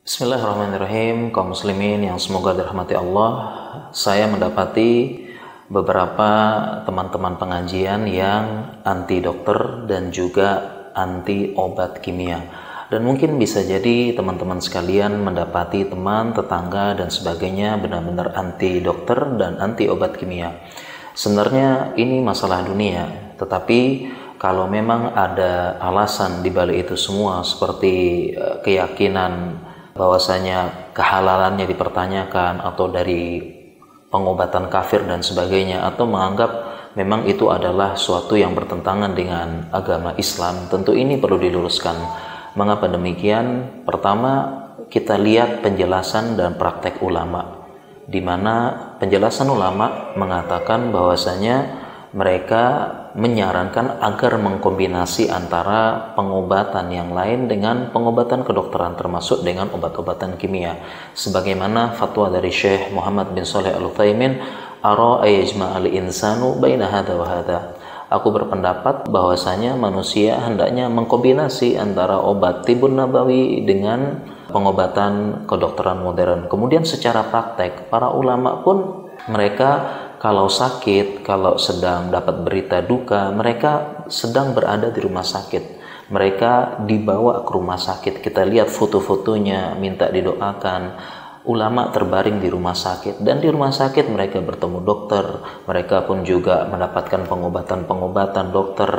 Bismillahirrahmanirrahim, kaum muslimin yang semoga dirahmati Allah. Saya mendapati beberapa teman-teman pengajian yang anti dokter dan juga anti obat kimia. Dan mungkin bisa jadi teman-teman sekalian mendapati teman, tetangga dan sebagainya benar-benar anti dokter dan anti obat kimia. Sebenarnya ini masalah dunia, tetapi kalau memang ada alasan di balik itu semua seperti keyakinan bahwasanya kehalalannya dipertanyakan atau dari pengobatan kafir dan sebagainya, atau menganggap memang itu adalah suatu yang bertentangan dengan agama Islam, tentu ini perlu diluruskan. Mengapa demikian? Pertama, kita lihat penjelasan dan praktek ulama, di mana penjelasan ulama mengatakan bahwasanya mereka menyarankan agar mengkombinasi antara pengobatan yang lain dengan pengobatan kedokteran, termasuk dengan obat-obatan kimia. Sebagaimana fatwa dari Syekh Muhammad bin Shalih Al-Utsaimin, "Ara ayajma'al insanu baina hadza wa hadza." Aku berpendapat bahwasanya manusia hendaknya mengkombinasi antara obat tibun nabawi dengan pengobatan kedokteran modern. Kemudian secara praktek, para ulama pun mereka kalau sakit, kalau sedang dapat berita duka, mereka sedang berada di rumah sakit. Mereka dibawa ke rumah sakit. Kita lihat foto-fotonya, minta didoakan. Ulama terbaring di rumah sakit, dan di rumah sakit mereka bertemu dokter. Mereka pun juga mendapatkan pengobatan-pengobatan dokter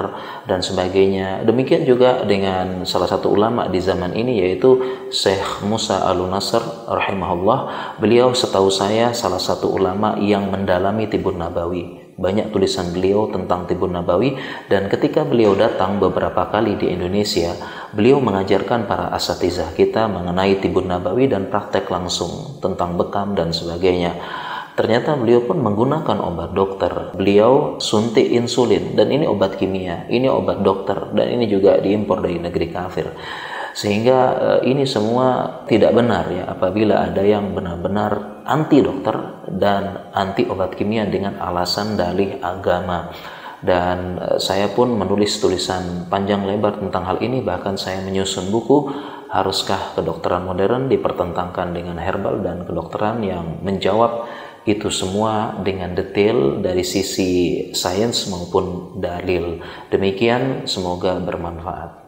dan sebagainya. Demikian juga dengan salah satu ulama di zaman ini, yaitu Syekh Musa Al-Nasr rahimahullah. Beliau setahu saya salah satu ulama yang mendalami tibun nabawi. Banyak tulisan beliau tentang tibun nabawi, dan ketika beliau datang beberapa kali di Indonesia, beliau mengajarkan para asatizah kita mengenai tibun nabawi dan praktek langsung tentang bekam dan sebagainya. Ternyata beliau pun menggunakan obat dokter. Beliau suntik insulin, dan ini obat kimia, ini obat dokter, dan ini juga diimpor dari negeri kafir. Sehingga ini semua tidak benar ya, apabila ada yang benar-benar anti dokter dan anti obat kimia dengan alasan dalih agama. Dan saya pun menulis tulisan panjang lebar tentang hal ini, bahkan saya menyusun buku "Haruskah Kedokteran Modern Dipertentangkan dengan Herbal?" dan kedokteran yang menjawab itu semua dengan detail dari sisi sains maupun dalil. Demikian, semoga bermanfaat.